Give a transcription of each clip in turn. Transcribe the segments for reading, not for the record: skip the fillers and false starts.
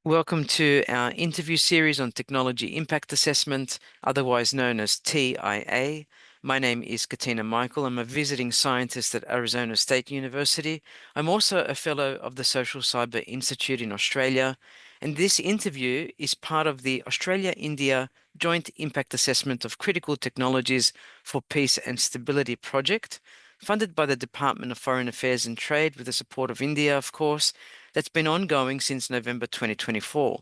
Welcome to our interview series on technology impact assessment, otherwise known as TIA. My name is Katina Michael. I'm a visiting scientist at Arizona State University. I'm also a fellow of the Social Cyber Institute in Australia, and this interview is part of the Australia-India Joint Impact Assessment of Critical Technologies for Peace and Stability project, funded by the Department of Foreign Affairs and Trade with the support of India, of course, that's been ongoing since November 2024.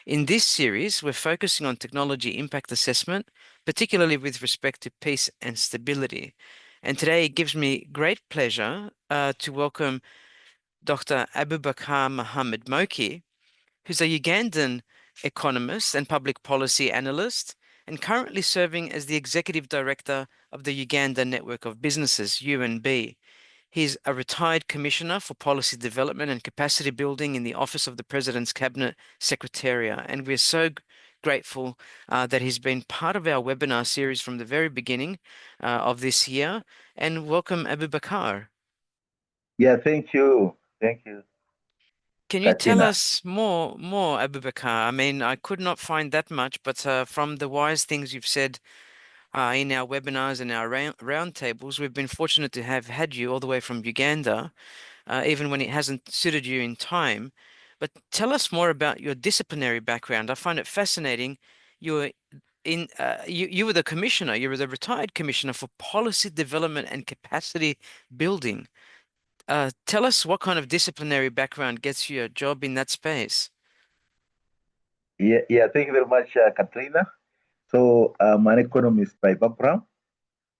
In this series, we're focusing on technology impact assessment, particularly with respect to peace and stability. And today it gives me great pleasure to welcome Dr. Abubakar Mohammed Moki, who's a Ugandan economist and public policy analyst, and currently serving as the executive director of the Uganda Network of Businesses, UNB. He's a retired commissioner for policy development and capacity building in the Office of the President's Cabinet Secretariat. And we're so grateful that he's been part of our webinar series from the very beginning of this year. And welcome, Abu Bakar. Yeah, thank you. Thank you, Can you tell Katina. us more, Abu Bakar? I mean, I could not find that much, but from the wise things you've said in our webinars and our roundtables, we've been fortunate to have had you all the way from Uganda, even when it hasn't suited you in time. But tell us more about your disciplinary background. I find it fascinating. You were you were the commissioner. You were the retired commissioner for policy development and capacity building. Tell us what kind of disciplinary background gets you a job in that space. Yeah, thank you very much, Katrina. So I'm an economist by background.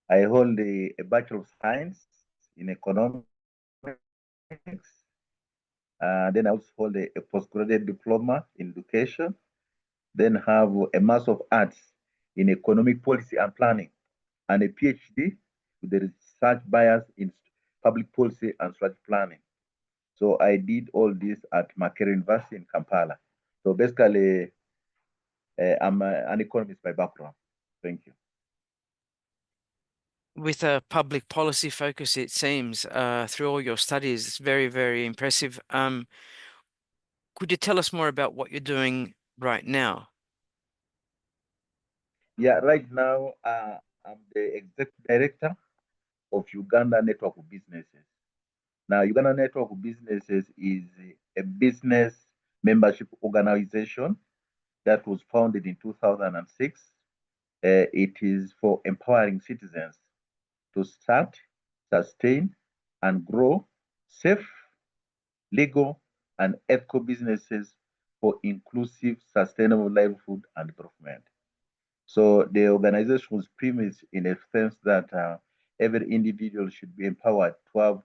I hold a Bachelor of Science in Economics. Then I also hold a postgraduate diploma in education. Then have a Master of Arts in Economic Policy and Planning and a PhD with a research bias in public policy and strategic planning. So I did all this at Makerere University in Kampala. So basically, I'm an economist by background. Thank you. With a public policy focus, it seems, through all your studies, it's very, very impressive. Could you tell us more about what you're doing right now? Yeah, right now I'm the executive director of Uganda Network of Businesses. Now, Uganda Network of Businesses is a business membership organization that was founded in 2006. It is for empowering citizens to start, sustain, and grow safe, legal, and ethical businesses for inclusive, sustainable livelihood and development. So the organization was premised in a sense that every individual should be empowered to have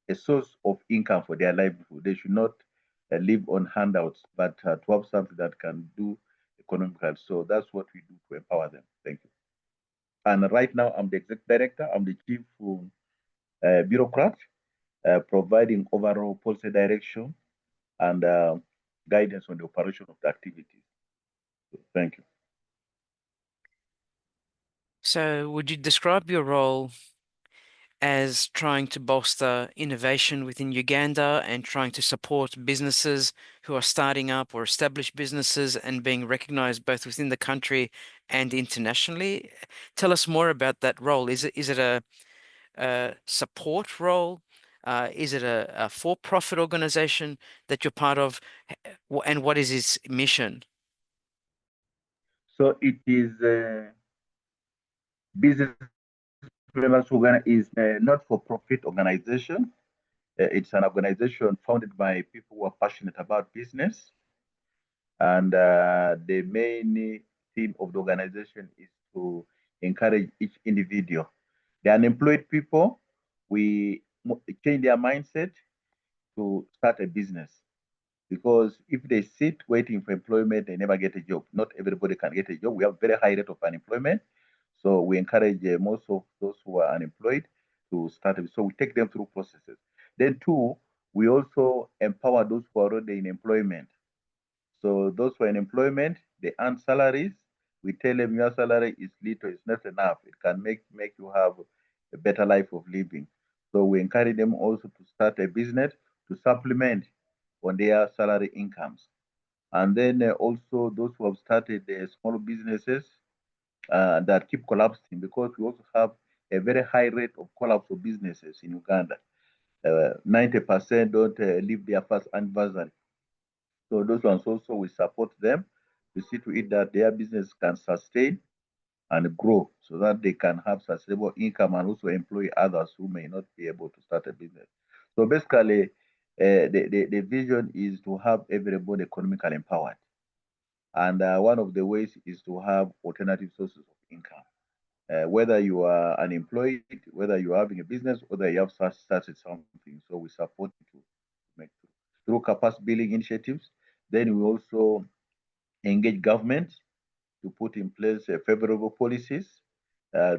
a source of income for their livelihood. They should not live on handouts, but to have something that can do economically. So that's what we do to empower them. Thank you. And right now, I'm the executive director. I'm the chief bureaucrat, providing overall policy direction and guidance on the operation of the activities. So, thank you. So, would you describe your role as trying to bolster innovation within Uganda and trying to support businesses who are starting up or established businesses and being recognized both within the country and internationally? Tell us more about that role. Is it a support role? Is it a for-profit organization that you're part of? And what is its mission? So it is business members is a not-for-profit organization. It's an organization founded by people who are passionate about business. And the main theme of the organization is to encourage each individual. The unemployed people, we change their mindset to start a business. Because if they sit waiting for employment, they never get a job. Not everybody can get a job. We have very high rate of unemployment. So we encourage most of those who are unemployed to start. So we take them through processes. Then two, we also empower those who are already in employment. So those who are in employment, they earn salaries. We tell them your salary is little, it's not enough. It can make you have a better life of living. So we encourage them also to start a business to supplement on their salary incomes. And then also those who have started small businesses that keep collapsing, because we also have a very high rate of collapse of businesses in Uganda. 90% don't live their first anniversary. So those ones also, we support them to see to it that their business can sustain and grow so that they can have sustainable income and also employ others who may not be able to start a business. So basically, the vision is to have everybody economically empowered. And one of the ways is to have alternative sources of income. Whether you are unemployed, whether you're having a business, whether you have started something. So we support you to make through capacity building initiatives. Then we also engage government to put in place favorable policies.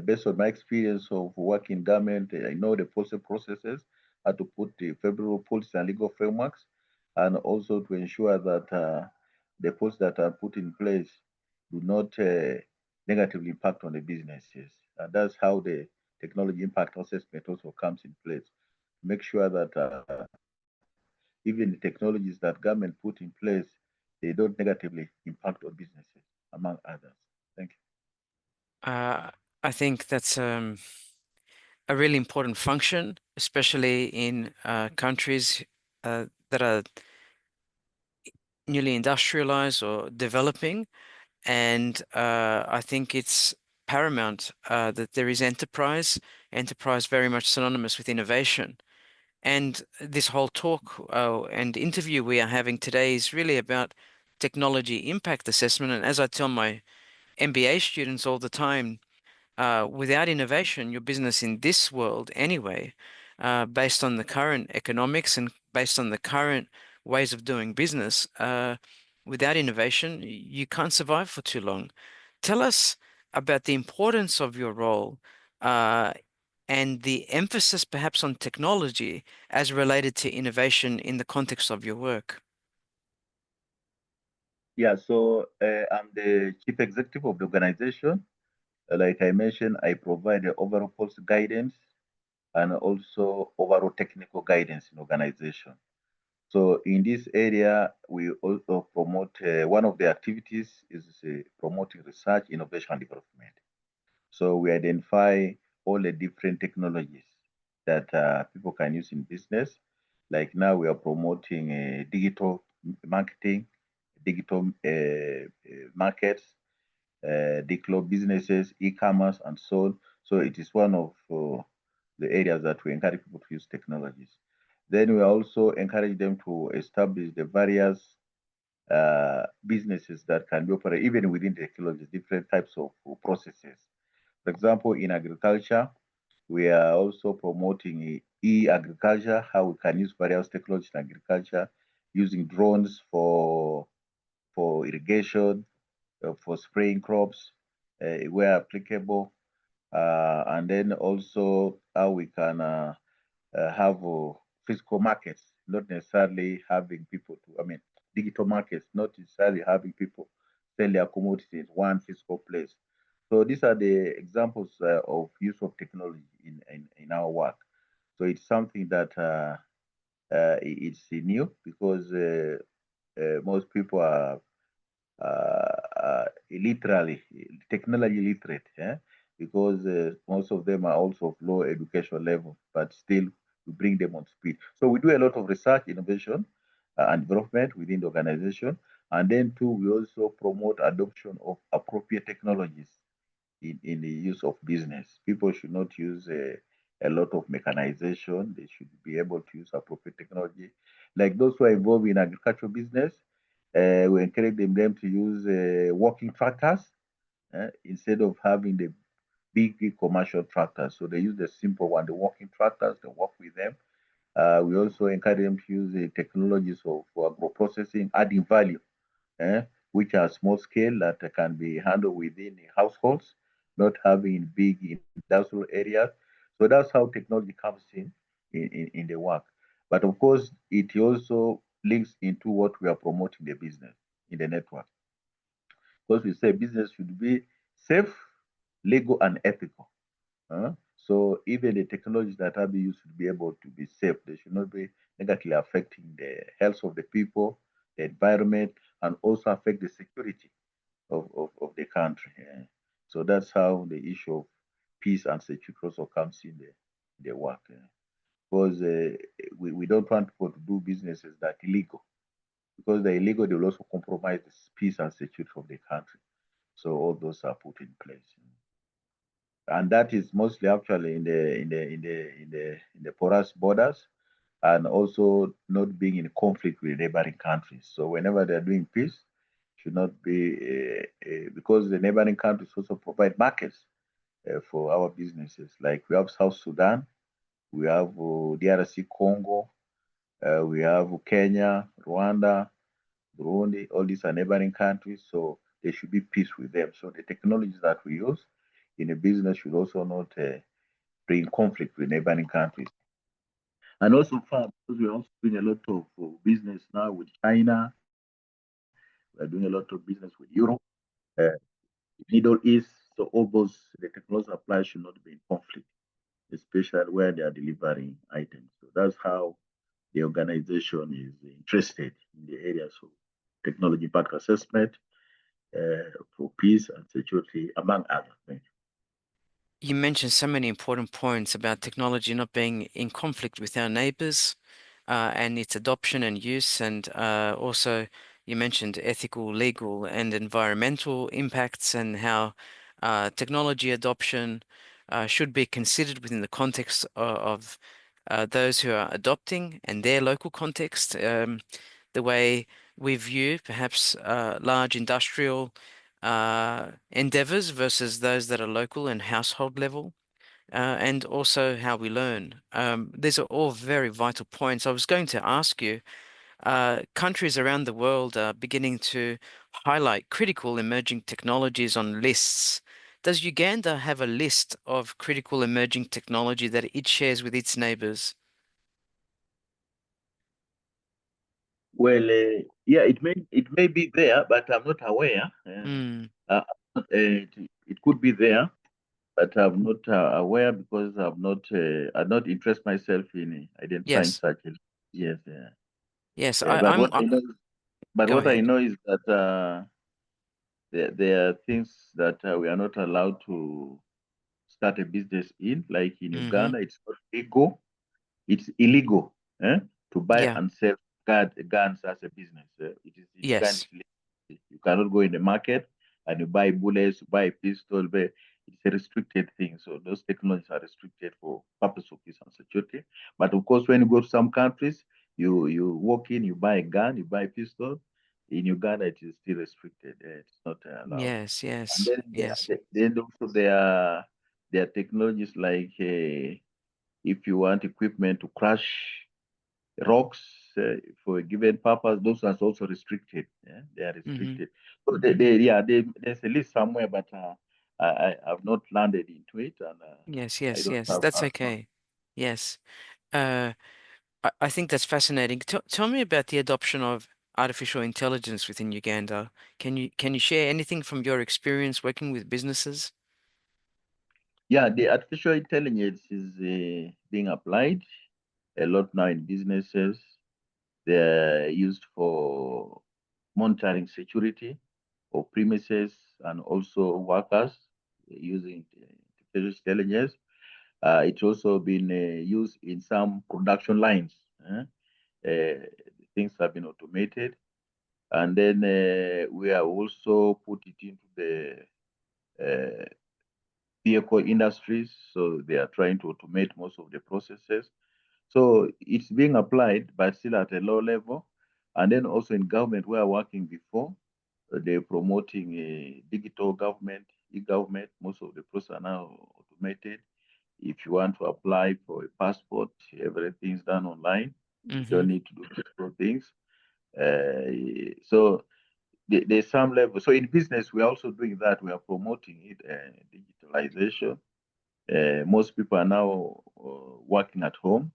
Based on my experience of working in government, I know the policy processes, how to put the favorable policy and legal frameworks, and also to ensure that the policies that are put in place do not negatively impact on the businesses. And that's how the technology impact assessment also comes in place. Make sure that even the technologies that government put in place, they don't negatively impact on businesses, among others. Thank you. Uh, I think that's a really important function, especially in countries that are newly industrialized or developing. And I think it's paramount that there is enterprise very much synonymous with innovation. And this whole talk and interview we are having today is really about technology impact assessment. And as I tell my MBA students all the time, without innovation, your business in this world anyway, based on the current economics and based on the current ways of doing business, without innovation, you can't survive for too long. Tell us about the importance of your role, uh, and the emphasis perhaps on technology as related to innovation in the context of your work. Yeah, so I'm the chief executive of the organization. Like I mentioned, I provide the overall policy guidance and also overall technical guidance in organization. So in this area, we also promote, one of the activities is promoting research, innovation, and development. So we identify all the different technologies that people can use in business. Like now we are promoting digital marketing, digital markets, digital businesses, e-commerce, and so on. So it is one of the areas that we encourage people to use technologies. Then we also encourage them to establish the various businesses that can be operated even within the technologies, different types of processes. For example, in agriculture, we are also promoting e-agriculture, how we can use various technologies in agriculture, using drones for irrigation, for spraying crops where applicable, and then also how we can have physical markets, not necessarily having people to, I mean, digital markets, not necessarily having people sell their commodities in one physical place. So these are the examples of use of technology in our work. So it's something that it's new because most people are literally technology literate, because most of them are also of low education level, but still we bring them on speed. So we do a lot of research, innovation, and development within the organization. And then too, we also promote adoption of appropriate technologies in the use of business. People should not use a lot of mechanization. They should be able to use appropriate technology. Like those who are involved in agricultural business, we encourage them to use working tractors instead of having the big commercial tractors. So they use the simple one, the working tractors, they work with them. We also encourage them to use the technologies of agro processing, adding value, eh, which are small scale that can be handled within the households, not having big industrial areas. So that's how technology comes in the work. But of course, it also links into what we are promoting the business in the network. Because we say business should be safe, legal, and ethical. So even the technologies that are being used should be able to be safe. They should not be negatively affecting the health of the people, the environment, and also affect the security of the country. So that's how the issue of peace and security also comes in the work. Because we don't want people to do businesses that are illegal. Because they're illegal, they will also compromise the peace and security of the country. So all those are put in place. And that is mostly actually in the porous borders, and also not being in conflict with neighboring countries. So whenever they're doing peace, should not be because the neighboring countries also provide markets for our businesses. Like we have South Sudan, we have DRC Congo, we have Kenya, Rwanda, Burundi. All these are neighboring countries, so there should be peace with them. So the technologies that we use in a business should also not bring conflict with neighboring countries. And also, far, because we're also doing a lot of business now with China, we're doing a lot of business with Europe, uh, Middle East. So all those the technology supply should not be in conflict, especially where they are delivering items. So that's how the organization is interested in the areas of technology impact assessment for peace and security, among other things. You mentioned so many important points about technology not being in conflict with our neighbors, and its adoption and use, and also you mentioned ethical, legal, and environmental impacts, and how technology adoption should be considered within the context of those who are adopting and their local context. The way we view perhaps large industrial endeavors versus those that are local and household level, and also how we learn. These are all very vital points. I was going to ask you, countries around the world are beginning to highlight critical emerging technologies on lists. Does Uganda have a list of critical emerging technology that it shares with its neighbors? Well, yeah, it may be there, but I'm not aware. Mm, It could be there, but I'm not aware because I'm not interest myself in identifying yes, such. Yes, yes. but what I know, Go ahead. is that there are things that we are not allowed to start a business in, like in Mm-hmm. Uganda, it's not legal. It's illegal to buy Yeah. and sell guns as a business. It is in Uganda. Yes. It's illegal. You cannot go in the market and you buy bullets, you buy a pistol. But it's a restricted thing. So those technologies are restricted for purpose of peace and security. But of course, when you go to some countries, you walk in, you buy a gun, you buy a pistol. In Uganda, it is still restricted. It's not allowed. Yes. And Yes. then Yes. then also there are technologies like if you want equipment to crush rocks for a given purpose, those are also restricted. Yeah? They are Mm-hmm. restricted. So there's a list somewhere, but I have not landed into it, and Yes. I Yes. don't Yes. have That's answer. okay. Yes. Uh, I think that's fascinating. Tell me about the adoption of artificial intelligence within Uganda. Can you share anything from your experience working with businesses? Yeah, the artificial intelligence is being applied a lot now in businesses. They're used for monitoring security of premises and also workers using artificial intelligence. It's also been used in some production lines. Things have been automated. And then we have also put it into the uh, vehicle industries. So they are trying to automate most of the processes. So it's being applied, but still at a low level. And then also in government, we are working before. They're promoting a digital government, e-government. Most of the processes are now automated. If you want to apply for a passport, everything's done online. You Mm-hmm. don't need to do physical things. So there's some level. So in business, we're also doing that. We are promoting it, digitalization. Most people are now working at home.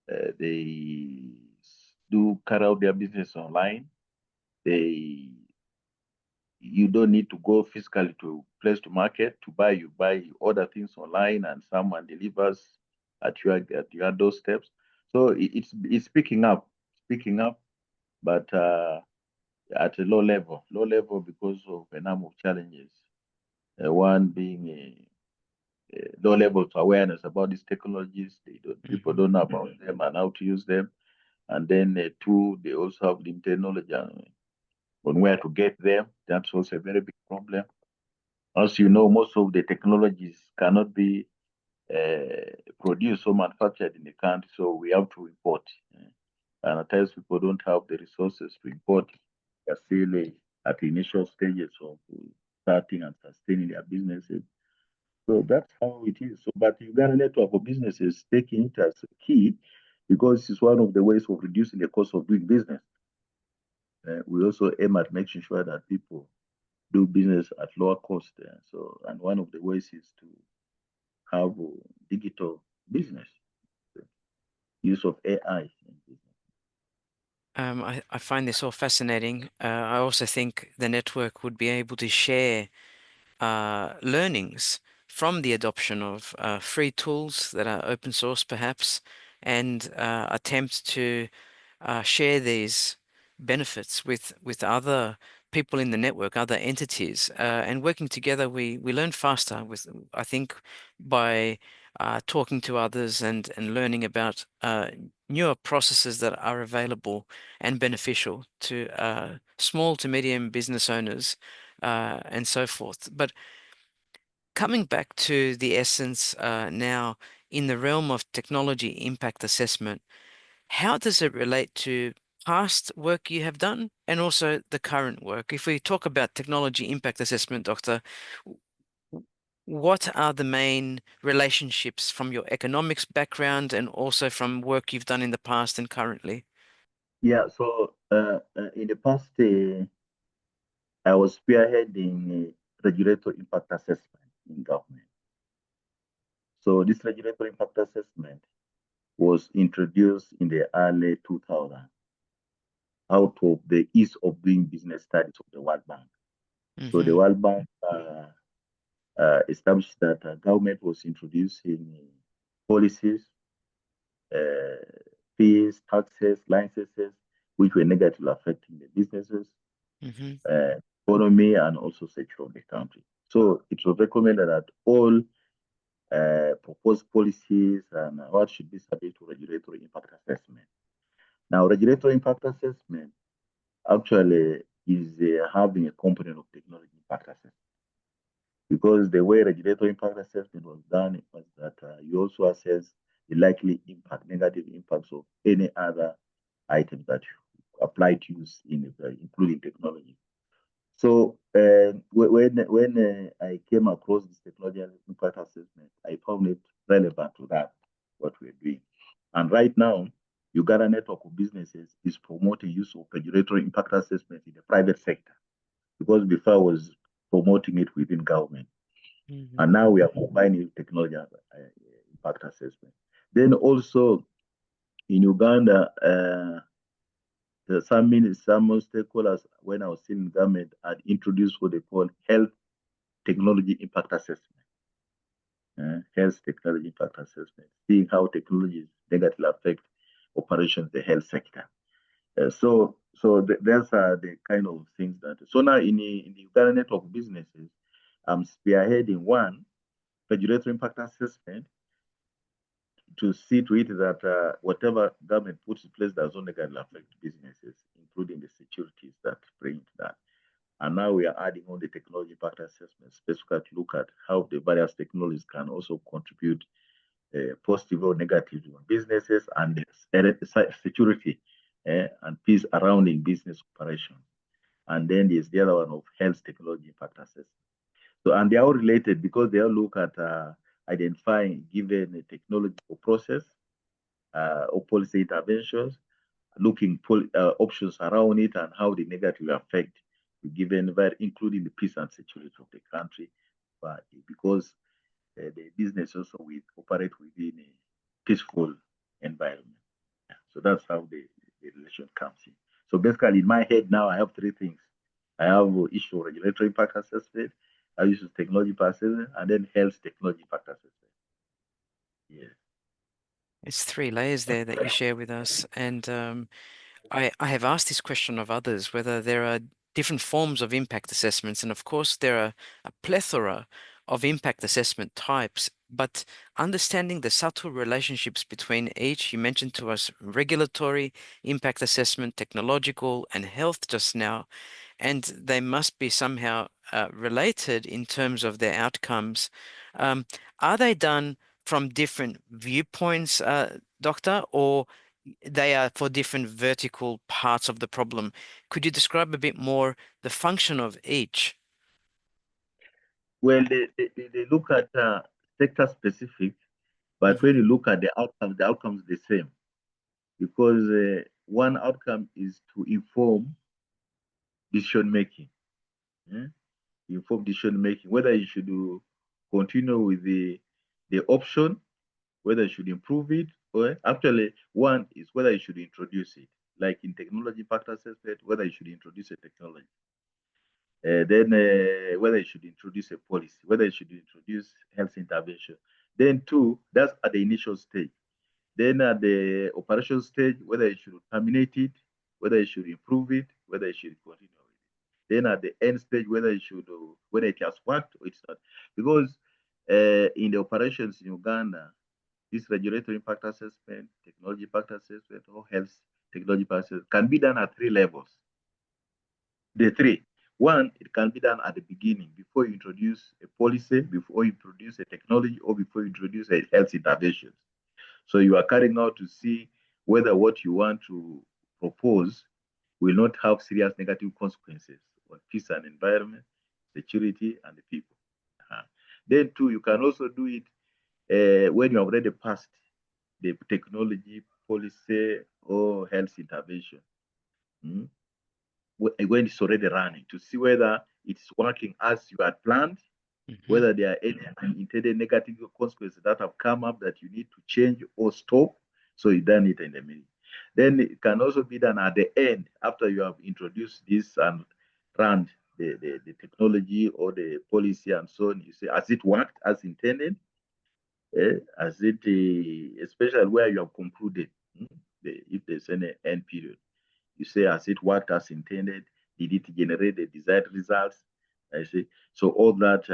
They do carry out their business online. They You don't need to go physically to place to market to buy. You order things online, and someone delivers at your doorsteps. So it's picking up, but at a low level because of a number of challenges. One being a low level of awareness about these technologies. People Hmm. don't know about them and how to use them. And then two, they also have limited knowledge on where to get them. That's also a very big problem. As you know, most of the technologies cannot be produced or manufactured in the country, so we have to import. And at times people don't have the resources to import. They're still at the initial stages of starting and sustaining their businesses. So that's how it is. So, but you got a network of businesses taking it as a key because it's one of the ways of reducing the cost of doing business. We also aim at making sure that people do business at lower cost. And one of the ways is to have digital business, the use of AI in business. I find this all fascinating. I also think the network would be able to share learnings from the adoption of free tools that are open source, perhaps, and attempt to share these benefits with other people in the network, other entities, and working together, we learn faster. With I think by talking to others and learning about newer processes that are available and beneficial to small to medium business owners and so forth. But coming back to the essence now in the realm of technology impact assessment, how does it relate to past work you have done and also the current work? If we talk about technology impact assessment, Doctor, w- what are the main relationships from your economics background and also from work you've done in the past and currently? Yeah, so in the past, I was spearheading regulatory impact assessment in government. So this regulatory impact assessment was introduced in the early 2000 out of the ease of doing business studies of the World Bank. So the Mm-hmm. World Bank established that government was introducing policies, uh, fees, taxes, licenses, which were negatively affecting the businesses, Mm-hmm. uh, economy, and also security of the country. So it was recommended that all proposed policies and what should be subject to regulatory impact assessment. Now, regulatory impact assessment actually is having a component of technology impact assessment because the way regulatory impact assessment was done was that you also assess the likely impact, negative impacts of any other items that you apply to use in including technology. So when I came across this technology impact assessment, I found it relevant to that what we're doing. And right now, Uganda Network of Businesses is promoting use of regulatory impact assessment in the private sector because before I was promoting it within government. Mm-hmm. And now we are combining technology and impact assessment. Then also in Uganda, some stakeholders, when I was still in government, had introduced what they call health technology impact assessment. Health technology impact assessment, seeing how technologies negatively affect operations in the health sector. There's the kind of things that. So now in the Uganda network of businesses, I'm spearheading one regulatory impact assessment to see to it that whatever government puts in place does not negatively affect businesses, including the securities that bring to that. And now we are adding on the technology impact assessment, specifically to look at how the various technologies can also contribute positive or negative on businesses and security and peace around in business operation. And then there's the other one of health technology impact assessment. So, and they're all related because they all look at identifying given a technological process or policy interventions, looking options around it and how they negatively affect given that including the peace and security of the country. But because the business also we operate within a peaceful environment. Yeah. So that's how the relation comes in. So basically, in my head now, I have three things. I have issue regulatory impact assessment, I use technology impact assessment, and then health technology impact assessment. Yeah. It's three layers there that you share with us, and I have asked this question of others, whether there are different forms of impact assessments, and of course there are a plethora of impact assessment types, but understanding the subtle relationships between each, you mentioned to us regulatory impact assessment, technological, and health just now, and they must be somehow related in terms of their outcomes. Um, are they done from different viewpoints, Doctor, or they are for different vertical parts of the problem? Could you describe a bit more the function of each? Well, they look at sector specific, but Hmm. when you look at the outcomes the same because one outcome is to inform decision making. eh? Inform decision making, whether you should continue with the option, whether you should improve it, or actually one is whether you should introduce it. Like in technology impact assessment, whether you should introduce a technology. Then whether you should introduce a policy, whether you should introduce health intervention. Then two, that's at the initial stage. Then at the operation stage, whether you should terminate it, whether you should improve it, whether you should continue with it. Then at the end stage, whether you should, whether it has worked or it's not. Because in the operations in Uganda, this regulatory impact assessment, technology impact assessment, or health technology impact assessment can be done at three levels. The three. One, it can be done at the beginning before you introduce a policy, before you introduce a technology, or before you introduce a health intervention. So you are carrying out to see whether what you want to propose will not have serious negative consequences on peace and environment, security, and the people. Uh-huh. Then, too, you can also do it when you have already passed the technology, policy, or health intervention. Mm? When it's already running to see whether it's working as you had planned, Hmm. whether there are any unintended negative consequences that have come up that you need to change or stop. So you done it in the middle. Then it can also be done at the end after you have introduced this and run the technology or the policy and so on. You say, has it worked as intended? Has it, especially where you have concluded, if there's any end period? You say, has it worked as intended? Did it generate the desired results? I say, so all that,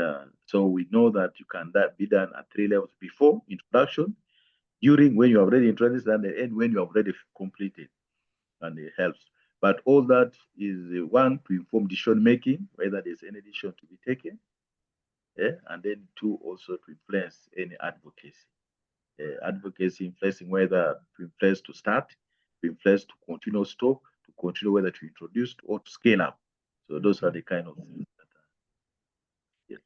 so we know that you can that be done at three levels: before introduction, during when you have already introduced, and the end when you have already completed, and it helps. But all that is one to inform decision making, whether there's any decision to be taken, and then two also to influence any advocacy. Advocacy influencing whether to influence to start, to influence to continue stock, to continue whether to introduce or to scale up. So those are Hmm. the kind of things that are, yes.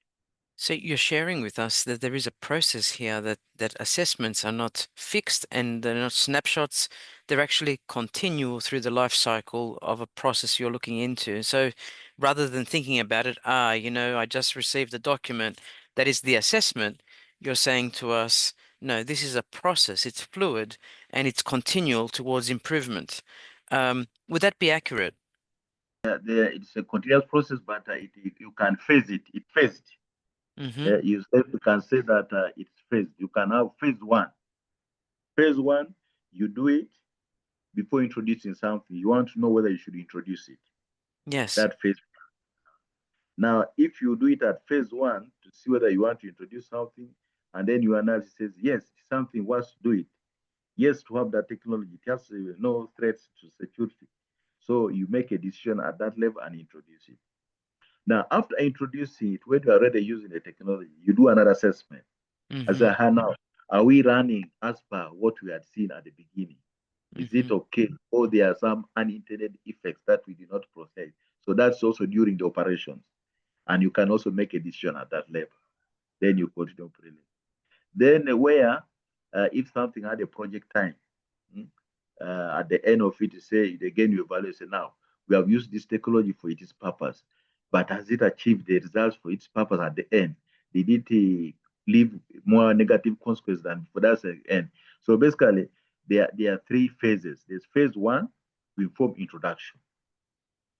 So you're sharing with us that there is a process here, that assessments are not fixed and they're not snapshots. They're actually continual through the life cycle of a process you're looking into. So rather than thinking about it, I just received a document that is the assessment, you're saying to us, no, this is a process. It's fluid and it's continual towards improvement. Would that be accurate? It's a continuous process, but you can phase it. It phased. Mm-hmm. You can say that it's phased. You can have phase one. Phase one, you do it before introducing something. You want to know whether you should introduce it. Yes. That phase. Now, if you do it at phase one to see whether you want to introduce something, and then your analysis says, yes, something wants to do it. Yes, to have that technology, it has no threats to security. So you make a decision at that level and introduce it. Now, after introducing it, when you are already using the technology, you do another assessment. As Mm-hmm. a now, are we running as per what we had seen at the beginning? Is Mm-hmm. it okay? Or there are some unintended effects that we did not process? So that's also during the operations. And you can also make a decision at that level. Then you continue operating. Then where if something had a project time, mm, at the end of it, you say again you evaluate. Say now we have used this technology for its purpose, but has it achieved the results for its purpose at the end? Did it leave more negative consequences than for that end? So basically, there are three phases. There's phase one, we inform introduction.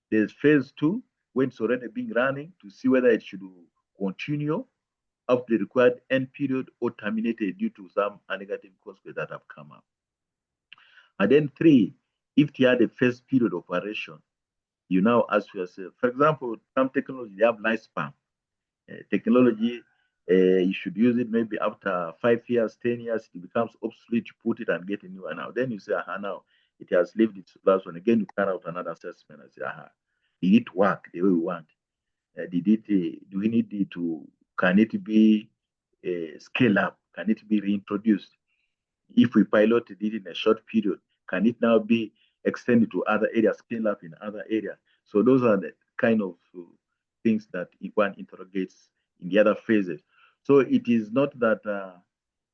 There's phase two, when it's already been running to see whether it should continue of the required end period or terminated due to some negative consequences that have come up. And then three If you had a first period of operation, you now ask yourself, for example, some technology, they have lifespan. Technology, you should use it maybe after 5 years, 10 years, it becomes obsolete, you put it and get a new one. Now, then you say, aha, now it has lived its last one. Again, you carry out another assessment and say, aha, did it work the way we want? Do we need it to, can it be scale up? Can it be reintroduced? If we piloted it in a short period, can it now be extended to other areas, scale up in other areas? So those are the kind of things that one interrogates in the other phases. So it is not that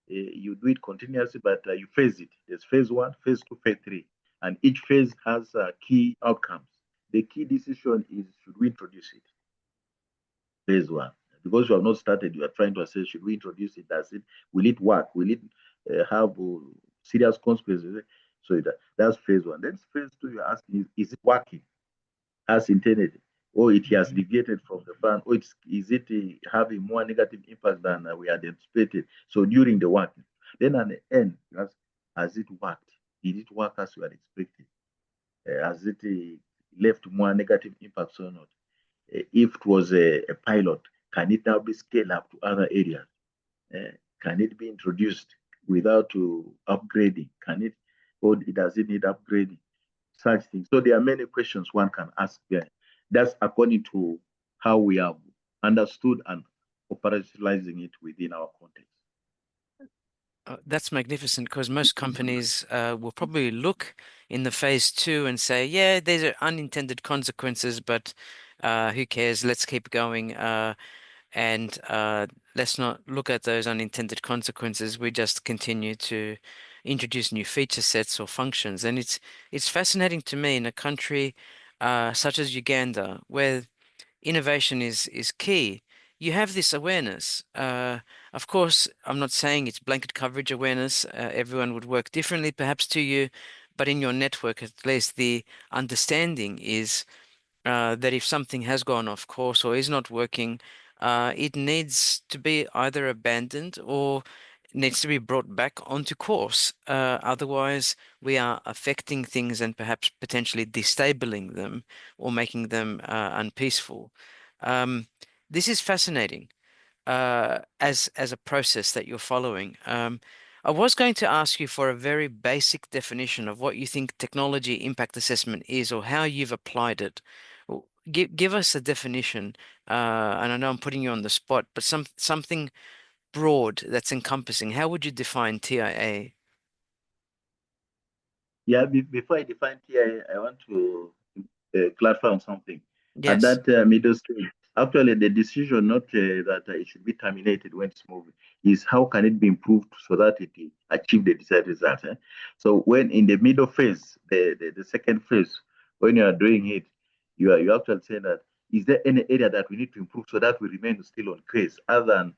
you do it continuously, but you phase it. There's phase one, phase two, phase three, and each phase has key outcomes. The key decision is, should we introduce it? Phase one. Because you have not started, you are trying to assess, should we introduce it? Does it, will it work? Will it have serious consequences? So that's phase one. Then phase two, you're asking, is it working as intended? Or it has Mhm. deviated from the plan? Or is it having more negative impact than we had anticipated? So during the working. Then at the end, you ask, has it worked? Did it work as we had expected? Has it left more negative impacts or not? If it was a pilot, can it now be scaled up to other areas? Uh, can it be introduced without upgrading? Can it, or does it need upgrading? Such things. So there are many questions one can ask there. That's according to how we have understood and operationalizing it within our context. That's magnificent because most companies will probably look in the phase two and say, yeah, these are unintended consequences, but who cares? Let's keep going. And let's not look at those unintended consequences. We just continue to introduce new feature sets or functions. And it's fascinating to me in a country such as Uganda, where innovation is key. You have this awareness. Of course, I'm not saying it's blanket coverage awareness. Everyone would work differently, perhaps to you, but in your network, at least the understanding is that if something has gone off course or is not working, it needs to be either abandoned or needs to be brought back onto course. Otherwise, we are affecting things and perhaps potentially destabilizing them or making them unpeaceful. Um, this is fascinating as a process that you're following. I was going to ask you for a very basic definition of what you think technology impact assessment is or how you've applied it. Give us a definition, and I know I'm putting you on the spot, but something broad that's encompassing. How would you define TIA? Yeah, before I define TI, I want to clarify on something. At Yes. that middle stage, actually, the decision not that it should be terminated when it's moving is how can it be improved so that it achieve the desired result. So when in the middle phase, the second phase, when you are doing it, you actually say that is there any area that we need to improve so that we remain still on case other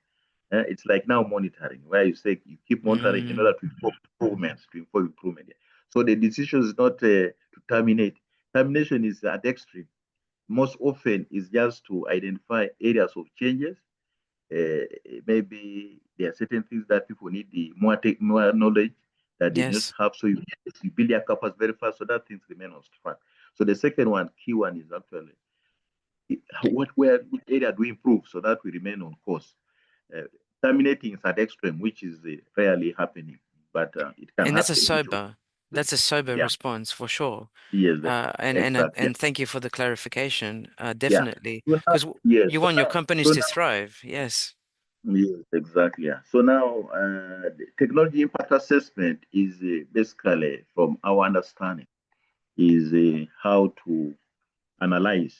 than it's like now monitoring, where you say you keep monitoring in Mm, order to inform improvements, to inform improvement. So the decision is not to terminate. Termination is at extreme. Most often is just to identify areas of changes. Uh, Maybe there are certain things that people need the more knowledge that they just yes. have. So you build your capacity very fast so that things remain on track. So the second one, key one, is actually which area do we improve so that we remain on course. Uh, Terminating is at extreme, which is rarely happening, but it can And happen. Which was, that's a sober yeah, response for sure. yes, And exactly, thank you for the clarification. yeah. Definitely, So now, because yes, you want your companies so to now, thrive. Yes. yes, exactly, yeah. So now, the technology impact assessment is basically, from our understanding, is how to analyze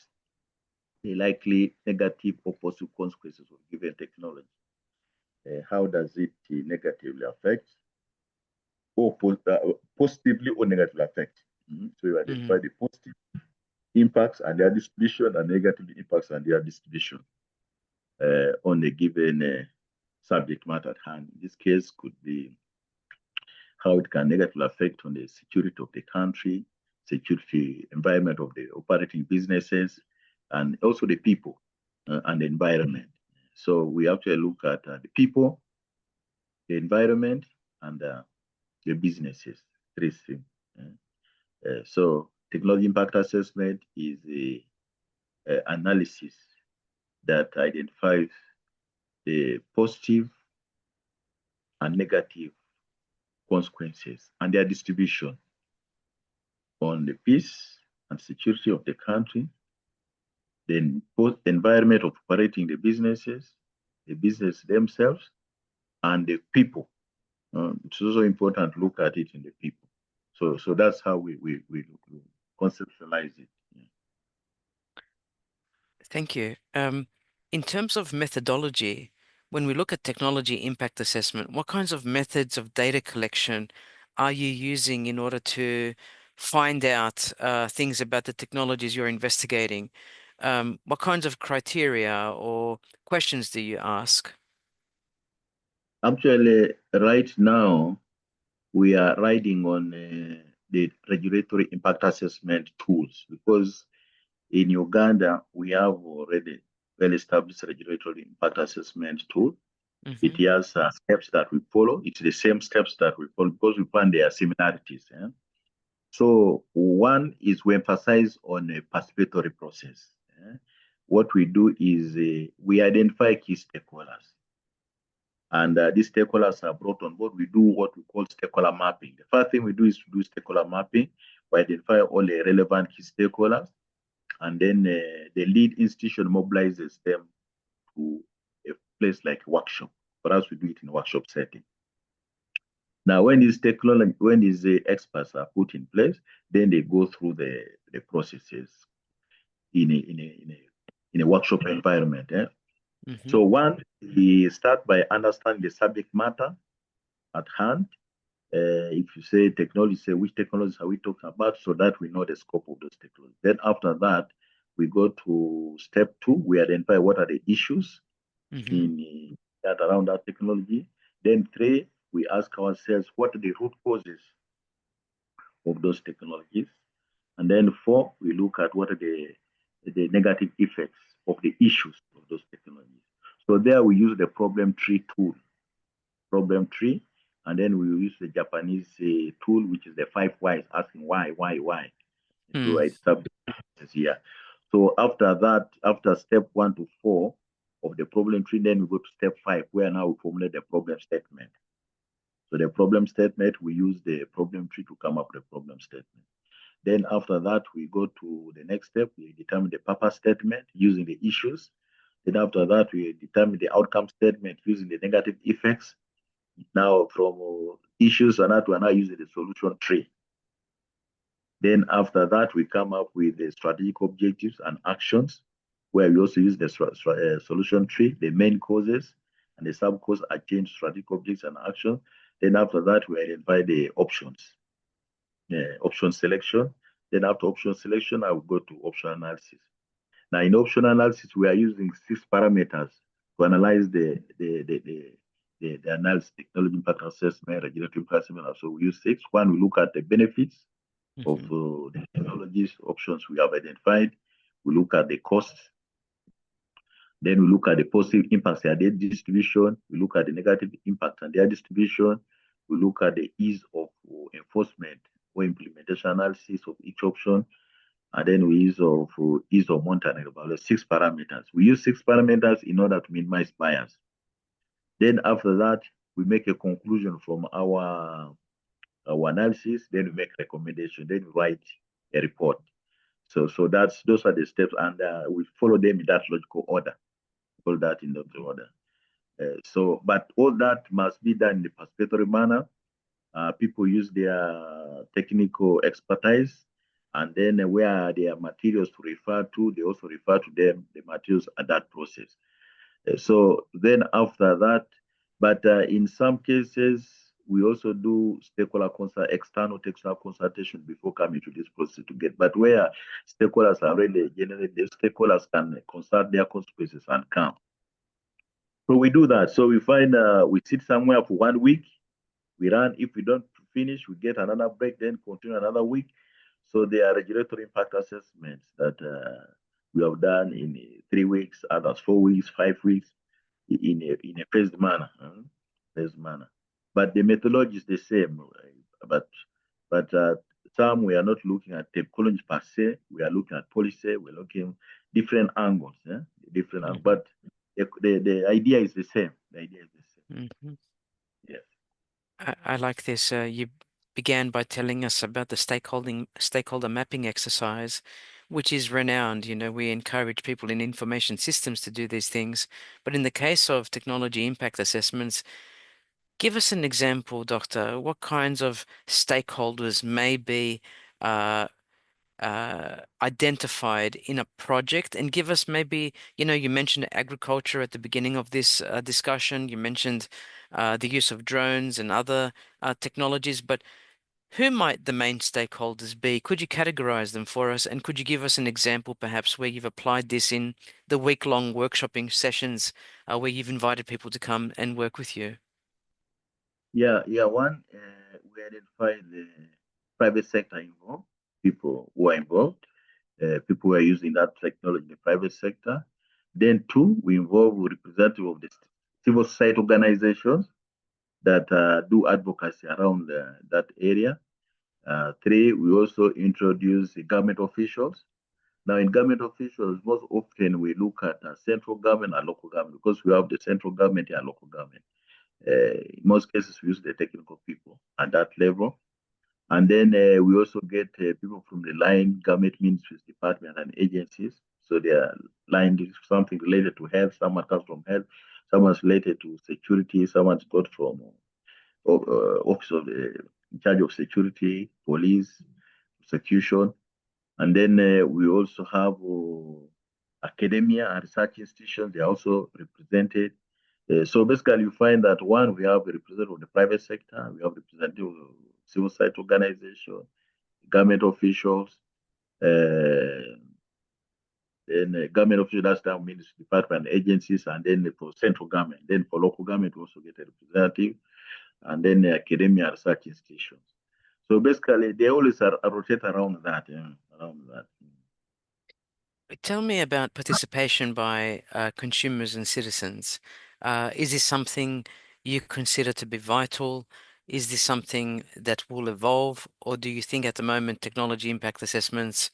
the likely negative or positive consequences of given technology. How does it negatively affect or positively or negatively affect? So you Hmm. identify the positive impacts and their distribution and negative impacts and their distribution on a given subject matter at hand. In this case, could be how it can negatively affect on the security of the country, security environment of the operating businesses, and also the people and the environment. So we actually look at the people, the environment, and the businesses. Three things. So technology impact assessment is a analysis that identifies the positive and negative consequences and their distribution on the peace and security of the country, then both environment of operating the business themselves, and the people. It's also important to look at it in the people. So that's how we conceptualize it. Yeah. Thank you. In terms of methodology, when we look at technology impact assessment, what kinds of methods of data collection are you using in order to find out things about the technologies you're investigating? What kinds of criteria or questions do you ask? Actually, right now, we are riding on the regulatory impact assessment tools because in Uganda, we have already well-established regulatory impact assessment tool. It Mm-hmm. has steps that we follow. It's the same steps that we follow because we find there are similarities. So one is we emphasize on a participatory process. What we do is we identify key stakeholders. And these stakeholders are brought on board. We do what we call stakeholder mapping. The first thing we do is to do stakeholder mapping. We identify all the relevant key stakeholders, and then the lead institution mobilizes them to a place like a workshop. For us, we do it in a workshop setting. Now, when these experts are put in place, then they go through the processes in a workshop environment. Mm-hmm. So one, we start by understanding the subject matter at hand. If you say technology, say which technologies are we talking about so that we know the scope of those technologies. Then after that, we go to step two. We identify what are the issues Mm-hmm. in that around that technology. Then three, we ask ourselves what are the root causes of those technologies. And then four, we look at what are the negative effects of the issues of those technologies. So there we use the problem tree tool, problem tree, and then we use the Japanese tool, which is the 5 whys, asking why, to Mm. establish here. So after that, after step 1 to 4 of the problem tree, then we go to step 5, where now we formulate the problem statement. So the problem statement, we use the problem tree to come up with the problem statement. Then after that, we go to the next step. We determine the purpose statement using the issues. Then after that, we determine the outcome statement using the negative effects. Now from issues and that, we're now using the solution tree. Then after that, we come up with the strategic objectives and actions, where we also use the solution tree, the main causes, and the sub-cause are changed strategic objectives and actions. Then after that, we identify the options, option selection. Then after option selection, I will go to option analysis. Now in option analysis, we are using 6 parameters to analyze the analysis, technology impact assessment, regulatory impact assessment. So we use 6. One, we look at the benefits of Mm-hmm. the technologies options we have identified. We look at the costs. Then we look at the positive impacts and their distribution. We look at the negative impact and their distribution. We look at the ease of enforcement or implementation analysis of each option. And then we use ease of monitoring about the 6 parameters. We use 6 parameters in order to minimize bias. Then after that, we make a conclusion from our analysis. Then we make recommendation. Then we write a report. So those are the steps, and we follow them in that logical order. All that in the order. But all that must be done in the participatory manner. People use their technical expertise, and then where there are materials to refer to, they also refer to them, the materials at that process. So then after that, but in some cases, we also do external textual consultation before coming to this process to get. But where stakeholders are already generated, the stakeholders can consult their consequences and come. So we do that. So we find we sit somewhere for 1 week. We run. If we don't finish, we get another break, then continue another week. So there are regulatory impact assessments that we have done in 3 weeks, others 4 weeks, 5 weeks, in a phased manner. Phased manner. But the methodology is the same. But some we are not looking at technology per se, we are looking at policy, we're looking different angles, different angles. Mhm. But the idea is the same. The idea is the same. Mhm. Yes. I like this. You began by telling us about the stakeholder mapping exercise, which is renowned. You know, we encourage people in information systems to do these things. But in the case of technology impact assessments, give us an example, Doctor. What kinds of stakeholders may be uh, identified in a project, and give us maybe, you mentioned agriculture at the beginning of this discussion. You mentioned the use of drones and other technologies, but who might the main stakeholders be? Could you categorize them for us, and could you give us an example perhaps where you've applied this in the week-long workshopping sessions where you've invited people to come and work with you? Yeah. One, we identify the private sector involved, people who are involved, people who are using that technology in the private sector. Then two, we involve representative of the civil society organizations that do advocacy around that area. Three, we also introduce the government officials. Now, in government officials, most often we look at central government and local government because we have the central government and local government. In most cases, we use the technical people at that level. And then we also get people from the line government ministries, departments, and agencies. So they are line something related to health. Someone comes from health. Someone's related to security. Someone's got from office of the in charge of security, police, execution. And then we also have academia and research institutions. They are also represented. So basically, you find that one, we have a representative of the private sector, we have representative of civil society organization, government officials, uh, then government officials, that's that means department agencies, and then for central government. Then for local government, we also get a representative, and then academia research institutions. So basically, they always rotate around that, around that. Tell me about participation by consumers and citizens. Is this something you consider to be vital? Is this something that will evolve? Or do you think at the moment technology impact assessments,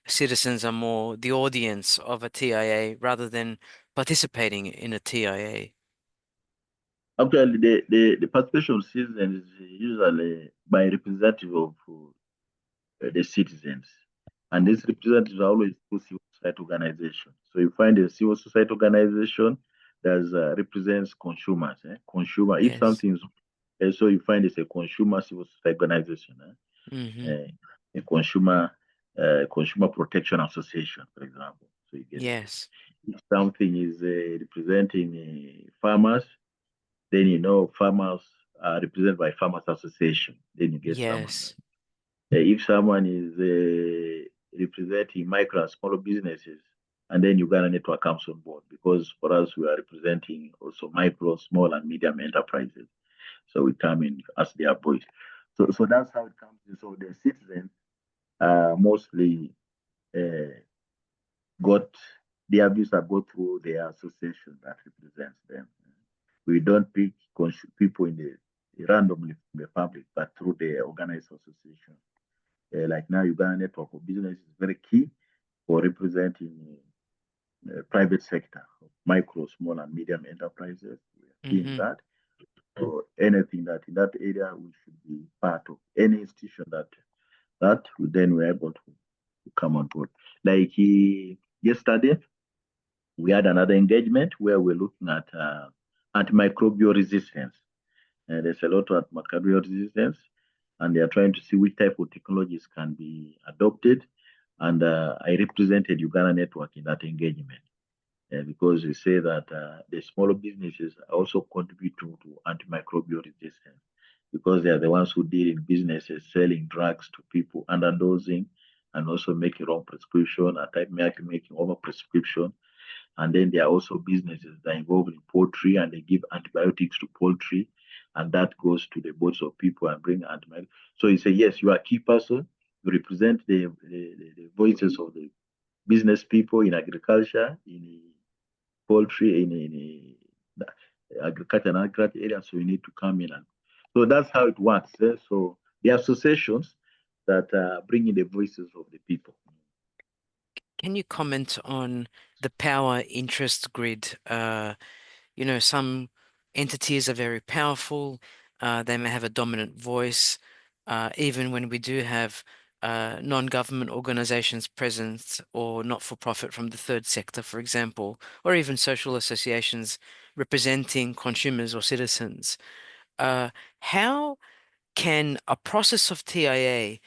citizens are more the audience of a TIA rather than participating in a TIA? Actually, the participation season is usually by representative of the citizens. And these representatives are always through civil society organization. So you find a civil society organization that represents consumers. Consumer, if Yes. something is so you find it's a consumer civil society organization, Mm-hmm. a consumer protection association, for example. So you get Yes. if something is representing farmers, then you know farmers are represented by farmers association. Then you get someone like Yes. if someone is representing micro and small businesses, and then Uganda Network comes on board because for us we are representing also micro, small, and medium enterprises. So we come in as their voice. So that's how it comes in. So the citizens mostly uh, got their views are go through their association that represents them. We don't pick people in the randomly from the public, but through the organized association. Like now, Uganda Network of Business is very key for representing private sector, micro, small, and medium enterprises. We are key in Mm-hmm. that. So anything that in that area we should be part of any institution that we then we're able to come on board. Like yesterday, we had another engagement where we're looking at antimicrobial resistance. There's a lot of antimicrobial resistance, and they are trying to see which type of technologies can be adopted. And I represented Uganda Network in that engagement because we say that the smaller businesses also contribute to antimicrobial resistance because they are the ones who deal in businesses selling drugs to people underdosing and also making wrong prescription, at times making over prescription. And then there are also businesses that are involved in poultry and they give antibiotics to poultry, and that goes to the bodies of people and bring antibiotics. So you say, yes, you are a key person. You represent the voices of the business people in agriculture, in poultry, in agriculture and agriculture area. So you need to come in. And so that's how it works. So the associations that bringing the voices of the people. Can you comment on the power interest grid? Some entities are very powerful. They may have a dominant voice. Even when we do have non-government organizations present or not-for-profit from the third sector, for example, or even social associations representing consumers or citizens. How can a process of TIA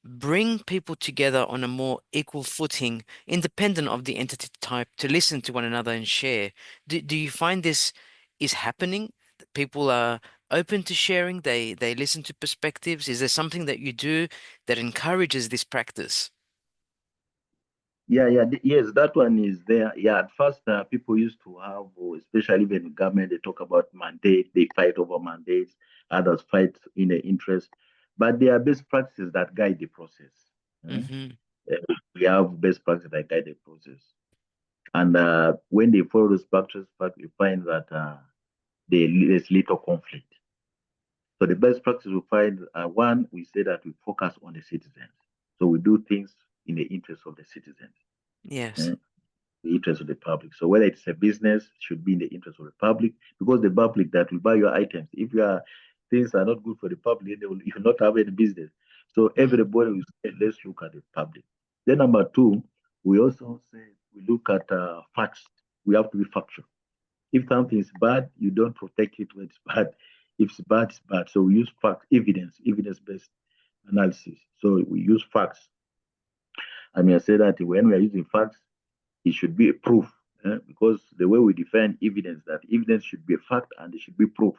bring people together on a more equal footing, independent of the entity type, to listen to one another and share? Do you find this is happening? That people are open to sharing, they listen to perspectives? Is there something that you do that encourages this practice? Yes, that one is there. Yeah, at first people used to have, especially when government they talk about mandate, they fight over mandates, others fight in the interest, but there are best practices that guide the process. eh. Mm-hmm. We have best practices that guide the process, and when they follow those practices, we find that there's little conflict. So the best practice we find, one, we say that we focus on the citizens. So we do things in the interest of the citizens. Yes. eh, the interest of the public. So whether it's a business, it should be in the interest of the public, because the public that will buy your items, if your things are not good for the public, you will not have any business. So Mm. everybody will say, let's look at the public. Then number two, we also say we look at facts. We have to be factual. If something is bad, you don't protect it when it's bad. If it's bad, it's bad. So we use facts, evidence-based analysis. So we use facts. I mean, I say that when we are using facts, it should be a proof, because the way we define evidence, that evidence should be a fact and it should be proof.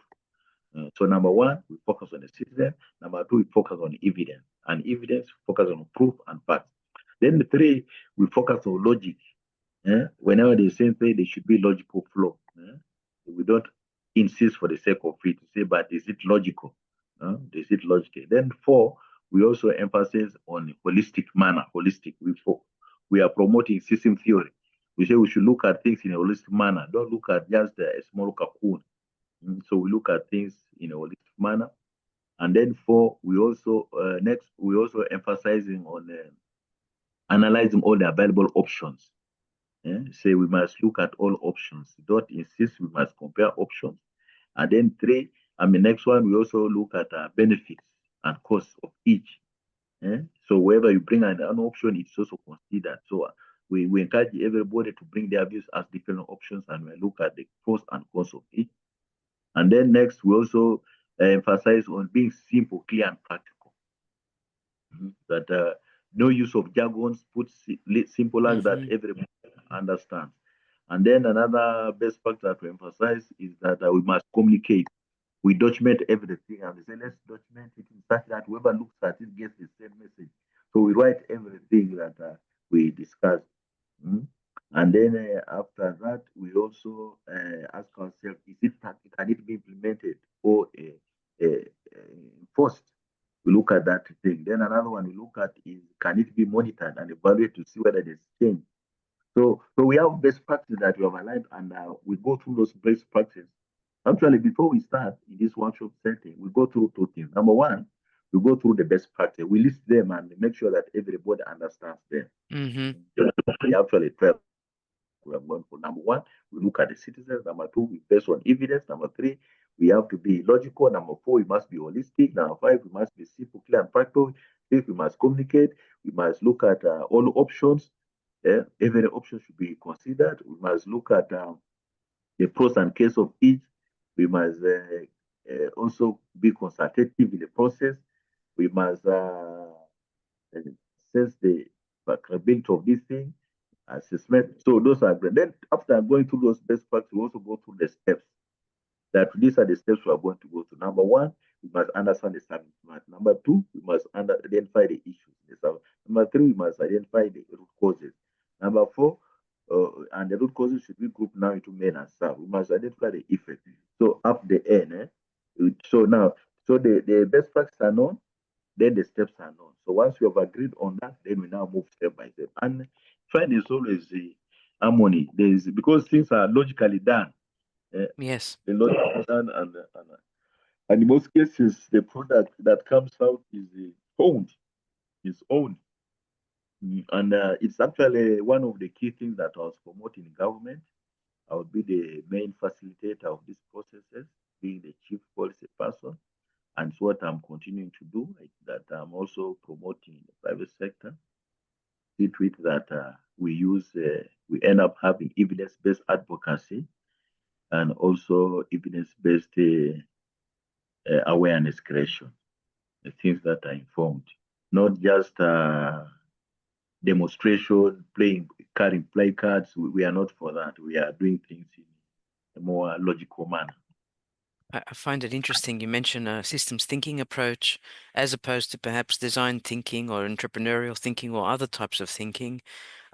So number one, we focus on the citizen. Number two, we focus on evidence. And evidence, focus on proof and facts. Then the three, we focus on logic. Whenever they say thing, there should be logical flow. We don't insist for the sake of it to say, but is it logical? Is it logical? Then four, we also emphasize on holistic manner. Holistic. We are promoting system theory. We say we should look at things in a holistic manner. Don't look at just a small cocoon. So we look at things in a holistic manner. And then four, we also next we also emphasizing on analyzing all the available options. Say we must look at all options. Don't insist we must compare options. And then three, next one, we also look at benefits and costs of each. So wherever you bring an option, it's also considered. So we encourage everybody to bring their views as different options, and we look at the pros and cons of each. And then next, we also emphasize on being simple, clear, and practical. That no use of jargons, put simple like that Mm-hmm. everybody understands. And then another best factor to emphasize is that we must communicate. We document everything, and we say, let's document it in such that whoever looks at it gets the same message. So we write everything that we discuss. Mm. And then after that, we also ask ourselves, can it be implemented or enforced? We look at that thing. Then another one we look at is, can it be monitored and evaluated to see whether there's change? So we have best practices that we have aligned, and we go through those best practices. Actually, before we start in this workshop setting, we go through two things. Number one, we go through the best practice. We list them and make sure that everybody understands them. Mm-hmm. We actually try. We are going for number one, we look at the citizens. Number two, we based on evidence. Number three, we have to be logical. Number four, we must be holistic. Number five, we must be simple, clear, and practical. Fifth, we must communicate. We must look at all options. Every option should be considered. We must look at the pros and cons of each. We must also be consultative in the process. We must assess the credibility of this thing, assessment. So those are great. Then after going through those best practices, we also go through the steps. That these are the steps we are going to go to. Number one, we must understand the subject matter. Number two, we must identify the issues. Number three, we must identify the root causes. Number four, and the root causes should be grouped now into main and sub. We must identify the effect. So up the end, so now, so the best practices are known, then the steps are known. So once we have agreed on that, then we now move step by step. And find is always the harmony. There is, because things are logically done. eh, Yes. the logic is done, and in most cases, the product that comes out is owned. its own. And it's actually one of the key things that I was promoting in government. I would be the main facilitator of these processes, being the chief policy person. And it's what I'm continuing to do, like that I'm also promoting in the private sector. See to it that we end up having evidence-based advocacy and also evidence-based awareness creation, the things that are informed, not just demonstration, carrying play cards. We are not for that. We are doing things in a more logical manner. I find it interesting you mention a systems thinking approach as opposed to perhaps design thinking or entrepreneurial thinking or other types of thinking.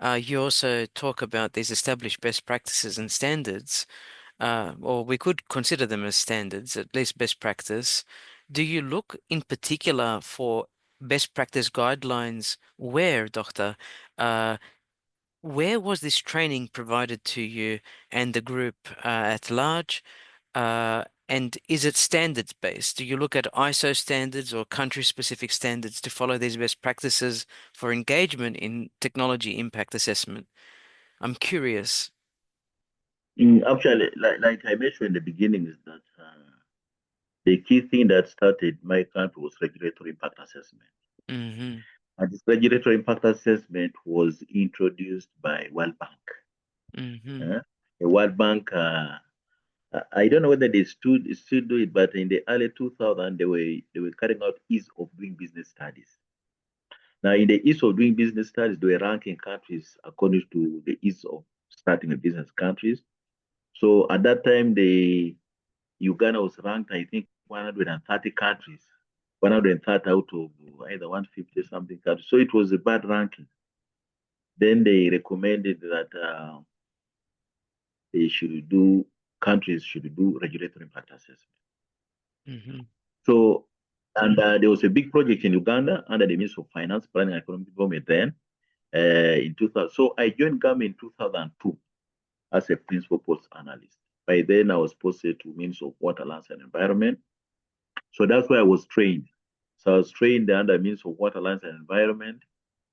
You also talk about these established best practices and standards, or we could consider them as standards, at least best practice. Do you look in particular for best practice guidelines? Where, Doctor, uh, where was this training provided to you and the group at large? And is it standards based? Do you look at ISO standards or country specific standards to follow these best practices for engagement in technology impact assessment? I'm curious. Actually, like I mentioned in the beginning, is that the key thing that started my camp was regulatory impact assessment. Mm-hmm. And this regulatory impact assessment was introduced by World Bank. Mm-hmm. The World Bank, I don't know whether they still do it, but in the early 2000s, they were carrying out ease of doing business studies. Now, in the ease of doing business studies, they were ranking countries according to the ease of starting a business countries. So at that time, the Uganda was ranked, I think, 130 countries, 130 out of either 150 something countries. So it was a bad ranking. Then they recommended that they should do countries should do regulatory impact assessment. Mm-hmm. So, and there was a big project in Uganda under the Ministry of Finance, Planning and Economic Development then in 2000. So I joined government in 2002 as a principal post analyst. By then, I was posted to Ministry of Water, Lands and Environment. So that's where I was trained. So I was trained under Ministry of Water, Lands and Environment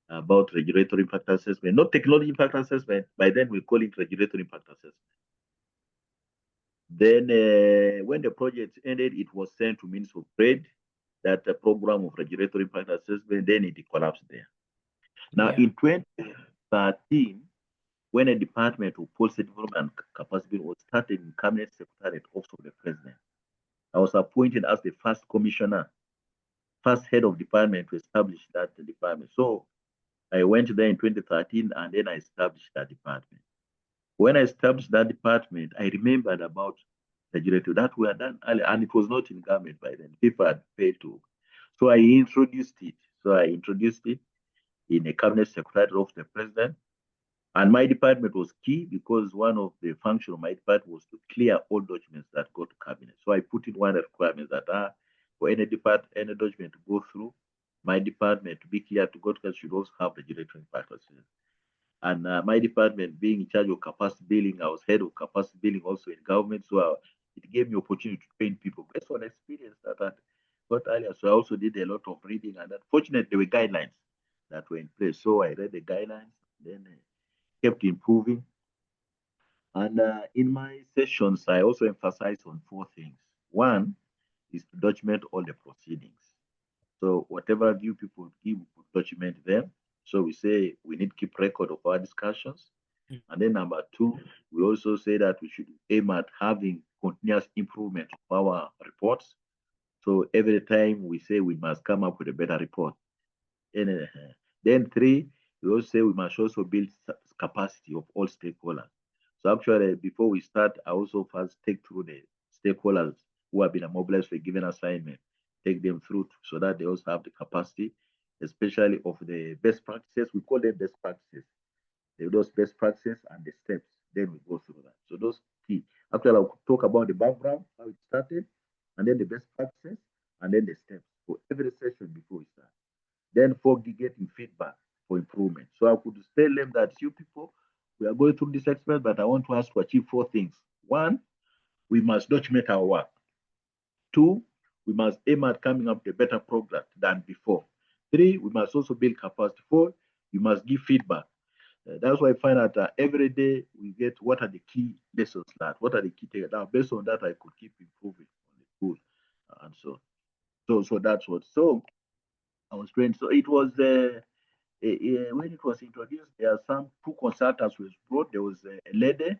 about regulatory impact assessment, not technology impact assessment. By then, we call it regulatory impact assessment. Then, when the project ended, it was sent to Ministry of Trade, that program of regulatory impact assessment. Then it collapsed there. Now, Yeah. in 2013, when a department of policy development and capacity was started in Cabinet Secretariat Office of the President, I was appointed as the first commissioner, first head of department to establish that department. So I went there in 2013 and then I established that department. When I established that department, I remembered about the directive that we had done earlier, and it was not in government by then. People had failed to. So I introduced it. So I introduced it in a cabinet secretary of the president. And my department was key because one of the functions of my department was to clear all documents that go to cabinet. So I put in one requirement that for any document to go through, my department to be clear to go to cabinet should also have regulatory impact assessment. And my department being in charge of capacity building, I was head of capacity building also in government. So it gave me opportunity to train people based on experience that I got earlier. So I also did a lot of reading, and unfortunately, there were guidelines that were in place. So I read the guidelines, then kept improving. And in my sessions, I also emphasize on four things. One is to document all the proceedings. So whatever view people give, we document them. So we say we need to keep record of our discussions. And then number two, we also say that we should aim at having continuous improvement of our reports. So every time we say we must come up with a better report. And then three, we also say we must also build capacity of all stakeholders. So actually, before we start, I also first take through the stakeholders who have been mobilized for a given assignment, take them through so that they also have the capacity, especially of the best practices. We call them best practices. Those best practices and the steps. Then we go through that. So those key. Actually, I'll talk about the background, how it started, and then the best practices, and then the steps for every session before we start. Then for getting feedback for improvement. So I could tell them that you people, we are going through this experiment, but I want to ask to achieve four things. One, we must document our work. Two, we must aim at coming up with a better product than before. Three, we must also build capacity. Four, you must give feedback. That's why I find out every day we get what are the key lessons learned, what are the key takeaways. Now, based on that, I could keep improving on the tool, and so that's what. So I was trained. So it was when it was introduced. There are some two consultants was brought. There was a lady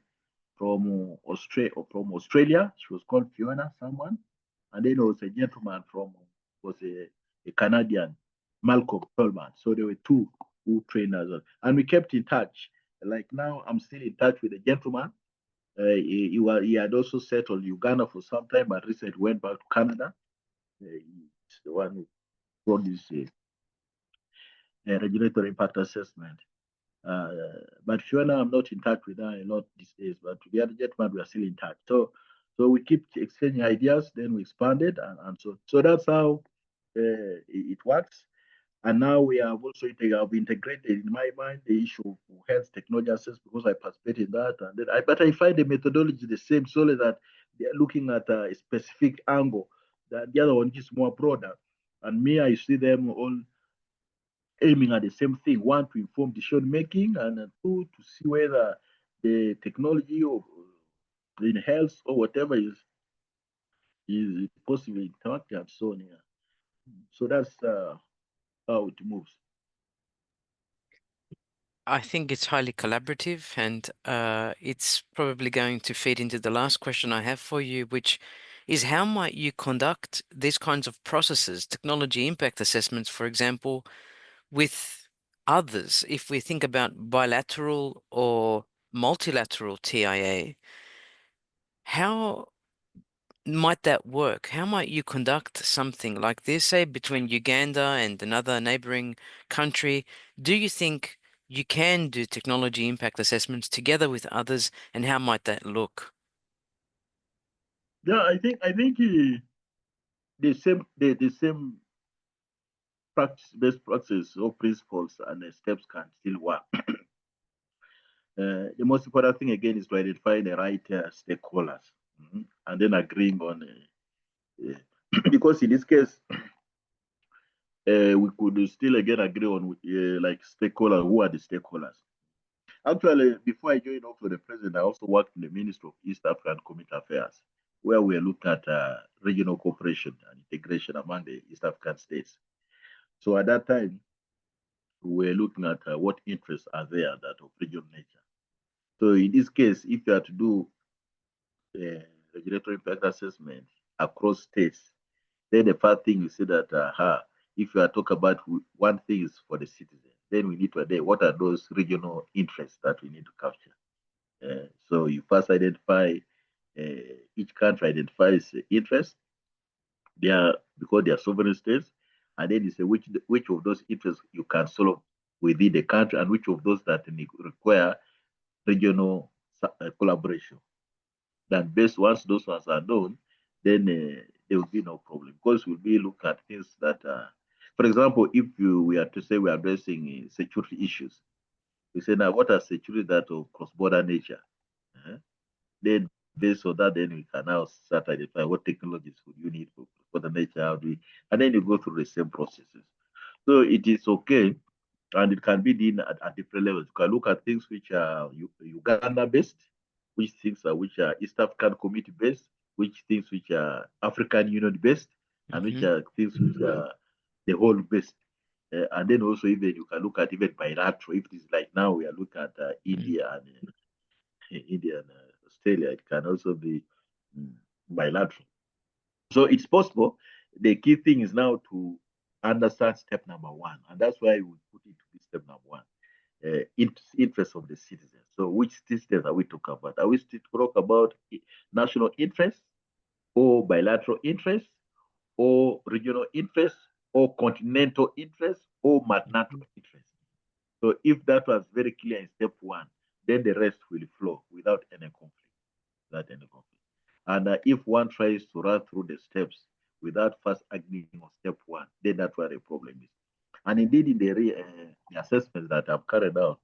from Australia. She was called Fiona, someone, and then there was a gentleman from was a Canadian, Malcolm Tolman. So there were two who trained us, and we kept in touch. Like now, I'm still in touch with the gentleman. He had also settled Uganda for some time, but recently went back to Canada. He's the one who brought this regulatory impact assessment. Uh, but Fiona, I'm not in touch with her a lot these days. But the other gentleman, we are still in touch. So we keep exchanging ideas. Then we expanded, and so that's how it works. And now we have also have integrated in my mind the issue of health technology access because I participate in that. And then but I find the methodology the same, solely that they are looking at a specific angle. That the other one is more broader. And me, I see them all aiming at the same thing. One, to inform decision making, and two, to see whether the technology or in health or whatever is possibly interacting and so on. Yeah. So that's how it moves. I think it's highly collaborative, and it's probably going to feed into the last question I have for you, which is how might you conduct these kinds of processes, technology impact assessments, for example, with others? If we think about bilateral or multilateral TIA, how might that work? How might you conduct something like this, say, between Uganda and another neighboring country? Do you think you can do technology impact assessments together with others, and how might that look? Yeah, I think the same best practice or principles and steps can still work. The most important thing again is to identify the right stakeholders, and then agreeing on because in this case we could still again agree on like stakeholders. Who are the stakeholders? Actually, before I joined also the president, I also worked in the Ministry of East African Community Affairs, where we looked at regional cooperation and integration among the East African states. So at that time, we were looking at what interests are there that of regional nature. So in this case, if you are to do regulatory impact assessment across states, then the first thing you say that if you are talking about one thing is for the citizen, then we need to identify what are those regional interests that we need to capture. So you first identify each country identifies interest. They are because they are sovereign states, and then you say which of those interests you can solve within the country, and which of those that require regional collaboration. Then based once those ones are done, then there will be no problem because we'll be looking at things that, for example, if we are to say we are addressing security issues, we say now what are security that of cross-border nature? Uh-huh. Then based on that, then we can now start identify what technologies would you need for the nature, how do we, and then you go through the same processes. So it is okay, and it can be done at different levels. You can look at things which are Uganda based, which are East African Community based, which things which are African Union based, and which Hmm. are things which are the whole based. And then also even you can look at even bilateral. If it's like now we are looking at India and Australia, it can also be mm, bilateral. So it's possible. The key thing is now to understand step number one, and that's why we put it to be step number one. Interest of the citizens. So which citizens are we talking about? Are we still talk about national interest or bilateral interest or regional interest or continental interest or multilateral interest? So if that was very clear in step one, then the rest will flow without any conflict. Without any conflict. And if one tries to run through the steps without first agreeing on step one, then that's where the problem is. And indeed, in the assessments that I've carried out,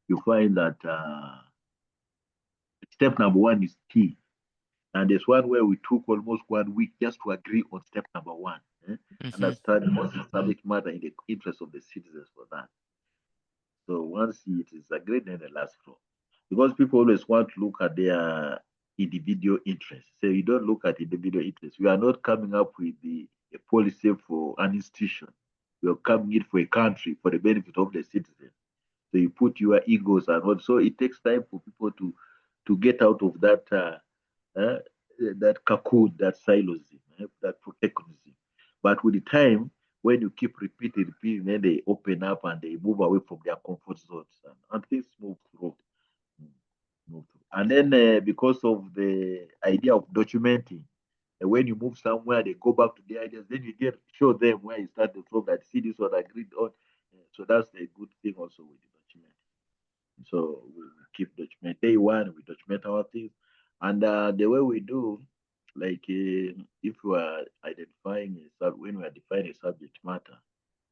you find that step number one is key. And there's one where we took almost 1 week just to agree on step number one. eh, Mm-hmm. understand what's the subject matter in the interest of the citizens for that. So once it is agreed, then the last floor. Because people always want to look at their individual interests. So you don't look at individual interests. We are not coming up with a policy for an institution. We are coming in for a country for the benefit of the citizens. So you put your egos and what. So it takes time for people to get out of uh, that cocoon, that silos, that protectionism. But with the time, when you keep repeating, then they open up and they move away from their comfort zones and things move through. Mm, move through. And then because of the idea of documenting, when you move somewhere, they go back to the ideas. Then you get show them where you started from. That see this one agreed on. So that's a good thing also with the document. So we keep document day one, we document our things. And the way we do, like if we are identifying when we are defining a subject matter,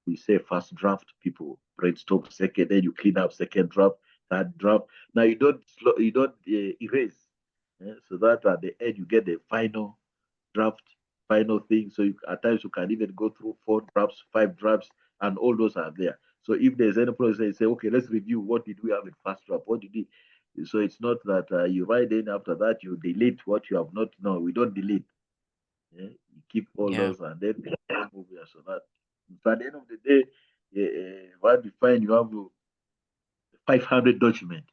we say first draft, people brainstorm second, then you clean up second draft, third draft. Now you don't erase, so that at the end you get the draft, final thing. So at times you can even go through four drafts, five drafts, and all those are there. So if there's any process, say, okay, let's review what did we have in first draft, what did we. So it's not that you write in after that you delete what you have not. No, we don't delete. Yeah? You keep all Yeah. those and then move here. So that so at the end of the day, what we find you have 500 documents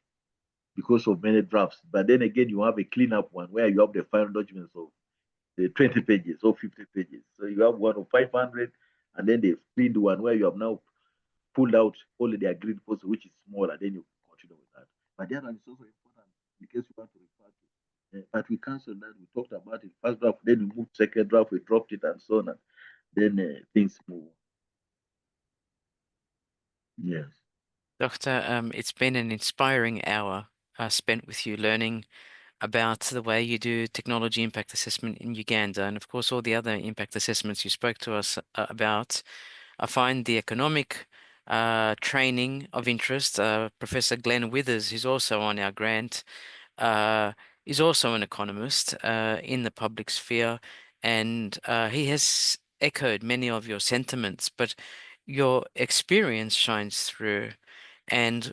because of many drafts. But then again, you have a cleanup one where you have the final documents of 20 pages or 50 pages. So you have one of 500, and then they've cleaned one where you have now pulled out only the agreed portion, which is smaller. Then you continue with that. But the other one is also important in case you want to refer to. But we cancelled that. We talked about it first draft, then we moved second draft, we dropped it, and so on. And then things move. Yes. Doctor, it's been an inspiring hour spent with you learning about the way you do technology impact assessment in Uganda, and of course, all the other impact assessments you spoke to us about. I find the economic training of interest. Professor Glenn Withers, who's also on our grant, uh, is also an economist in the public sphere, and he has echoed many of your sentiments, but your experience shines through. And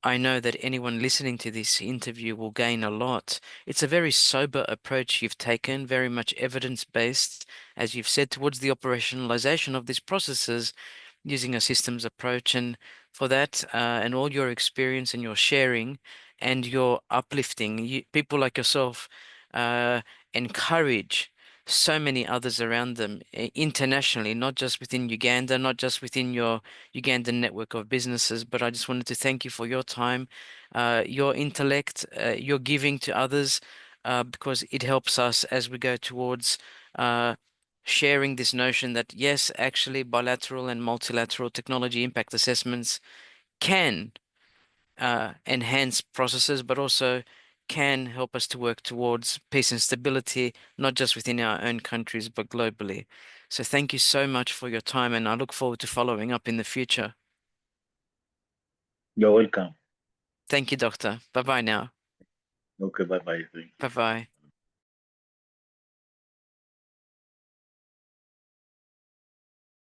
I know that anyone listening to this interview will gain a lot. It's a very sober approach you've taken, very much evidence-based, as you've said, towards the operationalization of these processes using a systems approach. And for that, and all your experience and your sharing and your uplifting, people like yourself uh, encourage so many others around them internationally, not just within Uganda, not just within your Ugandan network of businesses. But I just wanted to thank you for your time, your intellect, your giving to others, because it helps us as we go towards uh, sharing this notion that yes, actually, bilateral and multilateral technology impact assessments can enhance processes, but also can help us to work towards peace and stability, not just within our own countries, but globally. So thank you so much for your time, and I look forward to following up in the future. You're welcome. Thank you, Doctor. Bye bye now. Okay, bye bye. Thank Bye you. bye.